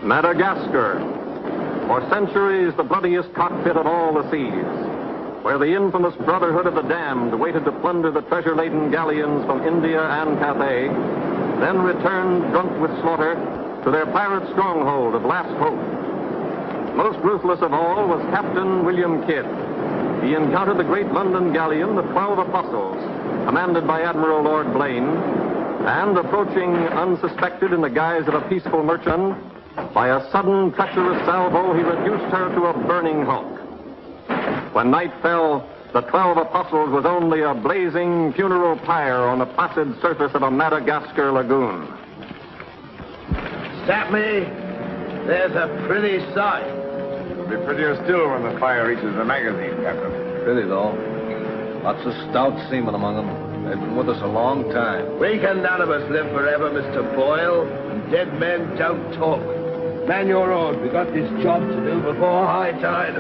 Madagascar. For centuries, the bloodiest cockpit of all the seas, where the infamous Brotherhood of the Damned waited to plunder the treasure-laden galleons from India and Cathay, then returned drunk with slaughter to their pirate stronghold of Last Hope. Most ruthless of all was Captain William Kidd. He encountered the great London galleon, the 12 Apostles, commanded by Admiral Lord Blaine, and approaching unsuspected in the guise of a peaceful merchant, by a sudden treacherous salvo, he reduced her to a burning hulk. When night fell, the 12 Apostles was only a blazing funeral pyre on the placid surface of a Madagascar lagoon. Stop me. There's a pretty sight. It'll be prettier still when the fire reaches the magazine, Captain. Pretty, though. Lots of stout seamen among them. They've been with us a long time. We can none of us live forever, Mr. Boyle. And dead men don't talk. Man your own. We got this job to do before high tide.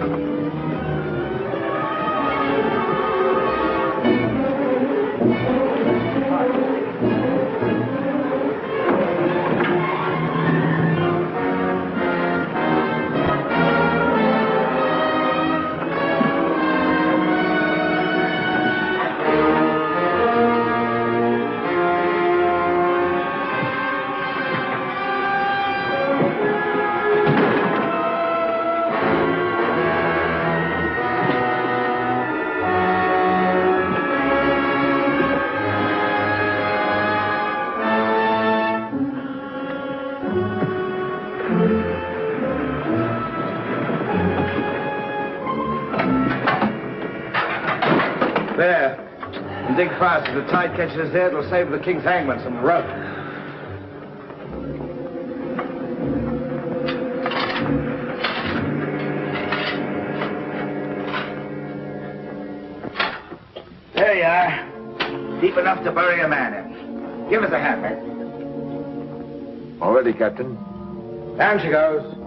There. And dig fast. If the tide catches us there, it'll save the king's hangman some rope. There you are. Deep enough to bury a man in. Give us a hand, man. All ready, Captain. Down she goes.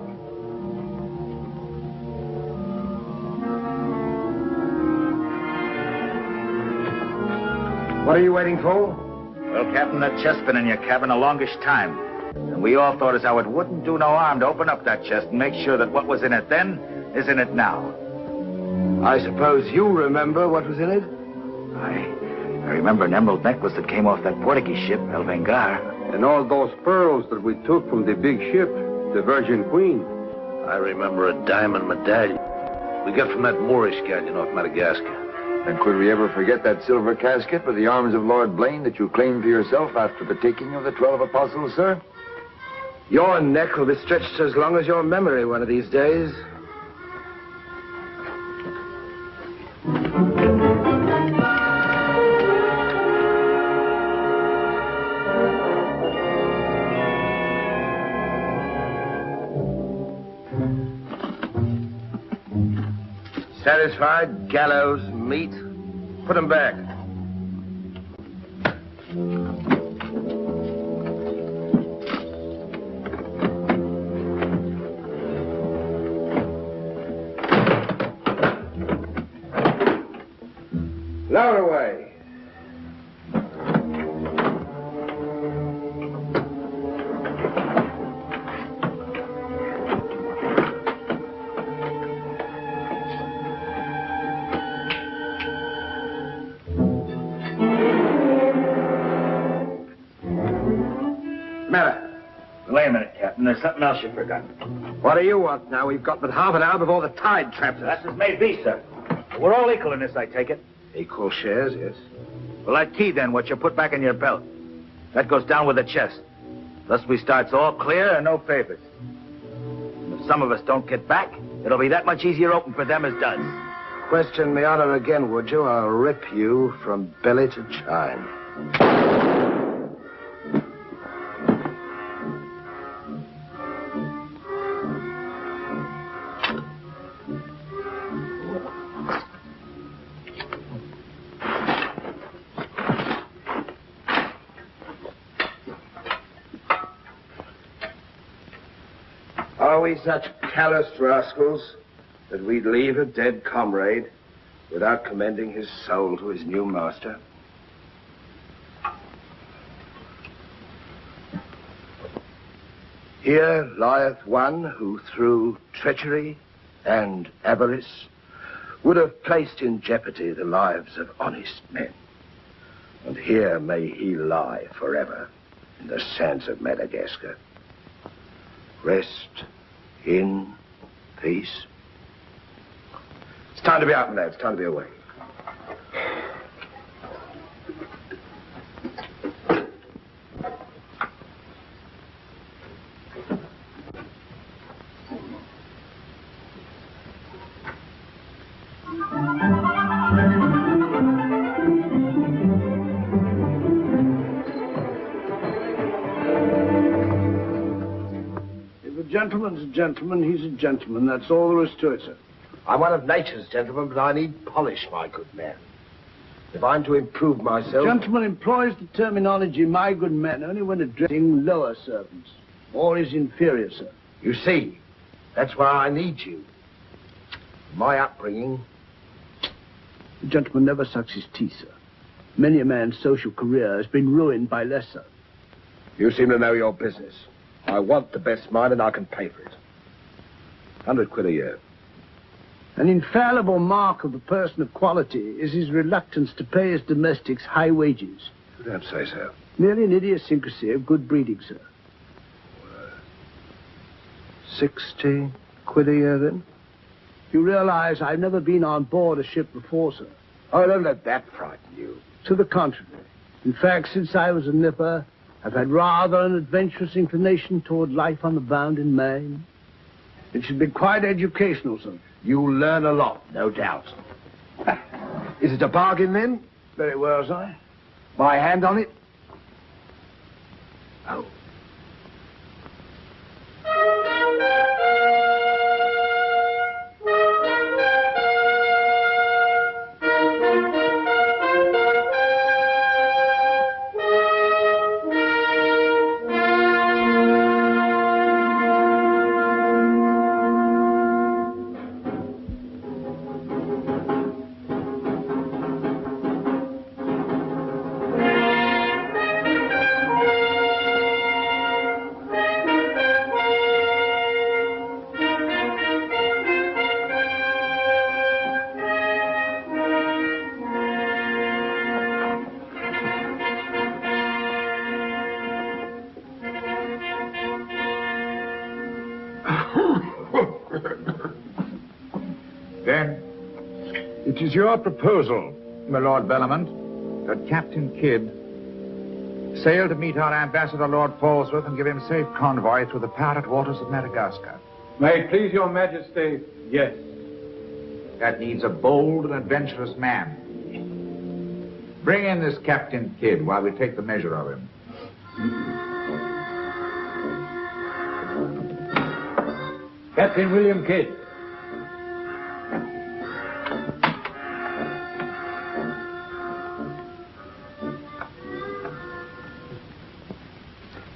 What are you waiting for? Well, Captain, that chest's been in your cabin the longest time. And we all thought as how it wouldn't do no harm to open up that chest and make sure that what was in it then is in it now. I suppose you remember what was in it? I remember an emerald necklace that came off that Portuguese ship, El Vengar. And all those pearls that we took from the big ship, the Virgin Queen. I remember a diamond medallion we got from that Moorish galleon off Madagascar. And could we ever forget that silver casket with the arms of Lord Blaine that you claimed for yourself after the taking of the 12 Apostles, sir? Your neck will be stretched as long as your memory one of these days. Satisfied? Gallows, meat. Put them back. Lower away. Wait a minute, Captain. There's something else you forgot. What do you want now? We've got but half an hour before the tide traps us. That's as may be, sir. We're all equal in this, I take it. Equal shares, yes. Well, that key, then, what you put back in your belt. That goes down with the chest. Thus we starts all clear and no favors. And if some of us don't get back, it'll be that much easier open for them as does. Question me honor again, would you? I'll rip you from belly to chine. Are we such calloused rascals that we'd leave a dead comrade without commending his soul to his new master? Here lieth one who through treachery and avarice would have placed in jeopardy the lives of honest men. And here may he lie forever in the sands of Madagascar. Rest in peace. It's time to be out, lads. It's time to be away. Gentleman's a gentleman, he's a gentleman. That's all there is to it, sir. I'm one of nature's gentlemen, but I need polish, my good man. If I'm to improve myself... Gentleman employs the terminology, my good man, only when addressing lower servants, or his inferior, sir. You see, that's why I need you. My upbringing... The gentleman never sucks his teeth, sir. Many a man's social career has been ruined by less, sir. You seem to know your business. I want the best mine, and I can pay for it. 100 quid a year. An infallible mark of the person of quality is his reluctance to pay his domestics high wages. You don't say so. Merely an idiosyncrasy of good breeding, sir. 60 quid a year, then? You realize I've never been on board a ship before, sir. Oh, don't let that frighten you. To the contrary. In fact, since I was a nipper, I've had rather an adventurous inclination toward life on the bound in Maine. It should be quite educational, sir. You'll learn a lot, no doubt. Is it a bargain, then? Very well, sir. My hand on it? Oh. Then, it is your proposal, my Lord Bellamont, that Captain Kidd sail to meet our ambassador, Lord Falsworth, and give him safe convoy through the parted waters of Madagascar. May it please your majesty, yes. That needs a bold and adventurous man. Bring in this Captain Kidd while we take the measure of him. Captain William Kidd.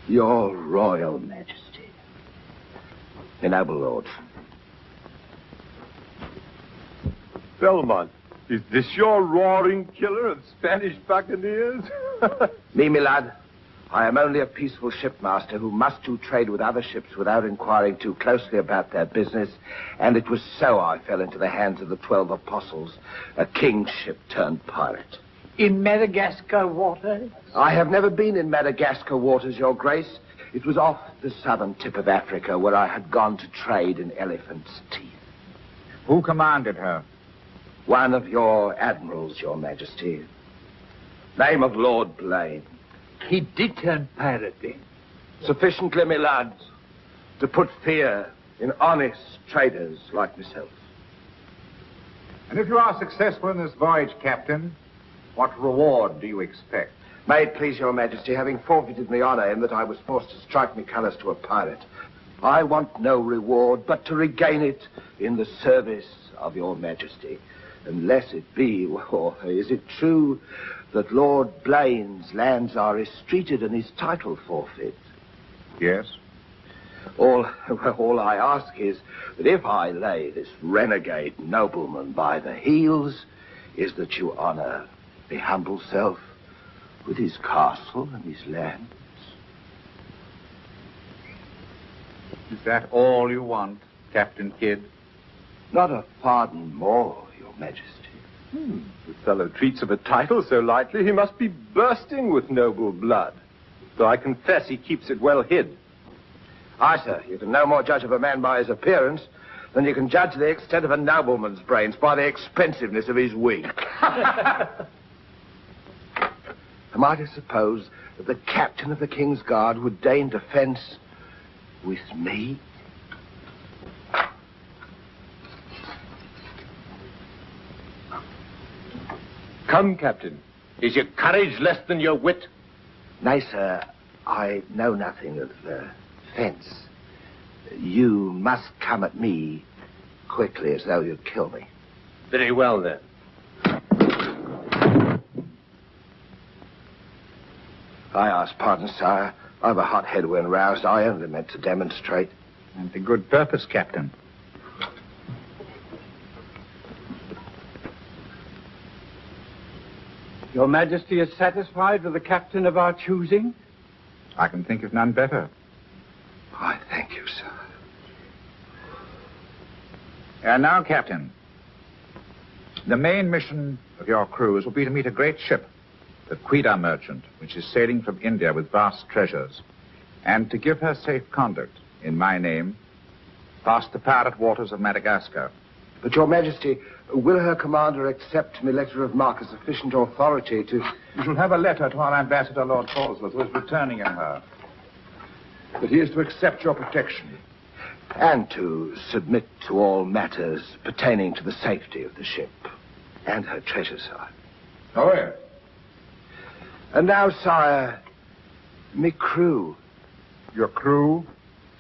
Your Royal Majesty. The noble lord. Belmont, is this your roaring killer of Spanish buccaneers? Me, my lad. I am only a peaceful shipmaster who must do trade with other ships without inquiring too closely about their business, and it was so I fell into the hands of the 12 apostles, a king's ship turned pirate. In Madagascar waters? I have never been in Madagascar waters, Your Grace. It was off the southern tip of Africa where I had gone to trade in elephants' teeth. Who commanded her? One of your admirals, Your Majesty. Name of Lord Blaine. He did turn pirate then? Sufficiently, my lad, to put fear in honest traders like myself. And if you are successful in this voyage, Captain, what reward do you expect? May it please Your Majesty, having forfeited my honor in that I was forced to strike my colors to a pirate, I want no reward but to regain it in the service of Your Majesty. Unless it be, or is it true that Lord Blaine's lands are estreated and his title forfeit? Yes. All I ask is that if I lay this renegade nobleman by the heels, is that you honor the humble self with his castle and his lands. Is that all you want, Captain Kidd? Not a pardon more, Your Majesty. The fellow treats of a title so lightly, he must be bursting with noble blood. Though I confess he keeps it well hid. Aye, sir, you can no more judge of a man by his appearance than you can judge the extent of a nobleman's brains by the expensiveness of his wig. Am I to suppose that the captain of the King's Guard would deign defense with me? Come, Captain. Is your courage less than your wit? Nay, sir, I know nothing of fence. You must come at me quickly as though you'd kill me. Very well, then. I ask pardon, sire. I've a hot head when roused. I only meant to demonstrate. And to good purpose, Captain. Your Majesty is satisfied with the captain of our choosing? I can think of none better. I thank you, sir. And now, Captain, the main mission of your cruise will be to meet a great ship, the Quida merchant, which is sailing from India with vast treasures, and to give her safe conduct in my name past the pirate waters of Madagascar. But, Your Majesty, will her commander accept my letter of marque as sufficient authority to... You shall have a letter to our ambassador, Lord Falsworth, who is returning in her. But he is to accept your protection. And to submit to all matters pertaining to the safety of the ship and her treasure, sire. Oh, yes. And now, sire, me crew. Your crew?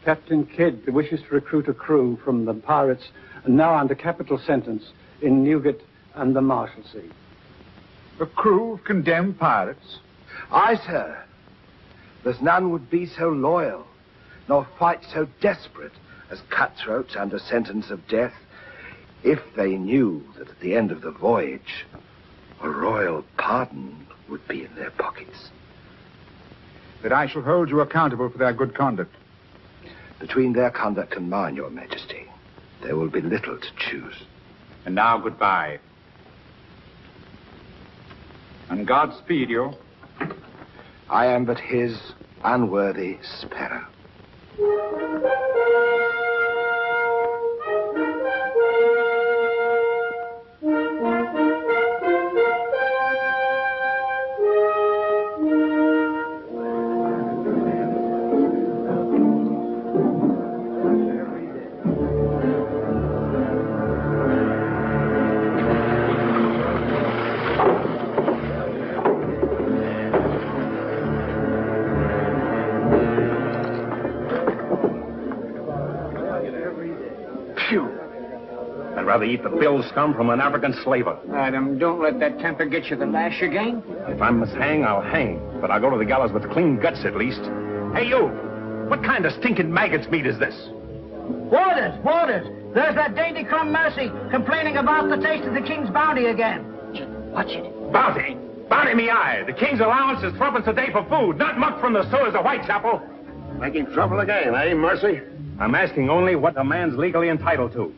Captain Kidd wishes to recruit a crew from the pirates now under capital sentence in Newgate and the Marshalsea. A crew of condemned pirates? Aye, sir. There's none would be so loyal, nor fight so desperate as cutthroats under sentence of death, if they knew that at the end of the voyage, a royal pardon would be in their pockets. That I shall hold you accountable for their good conduct. Between their conduct and mine, Your Majesty, there will be little to choose. And now, goodbye. And God speed you. I am but his unworthy sparrow. Eat the bill scum from an African slaver. Adam, don't let that temper get you the lash again. If I must hang, I'll hang. But I'll go to the gallows with clean guts at least. Hey, you! What kind of stinking maggot's meat is this? Warders! Warders! There's that dainty crumb Mercy complaining about the taste of the king's bounty again. Watch it. Bounty? Bounty me eye. The king's allowance is 3 a day for food, not muck from the sewers of Whitechapel. Making trouble again, eh, Mercy? I'm asking only what a man's legally entitled to.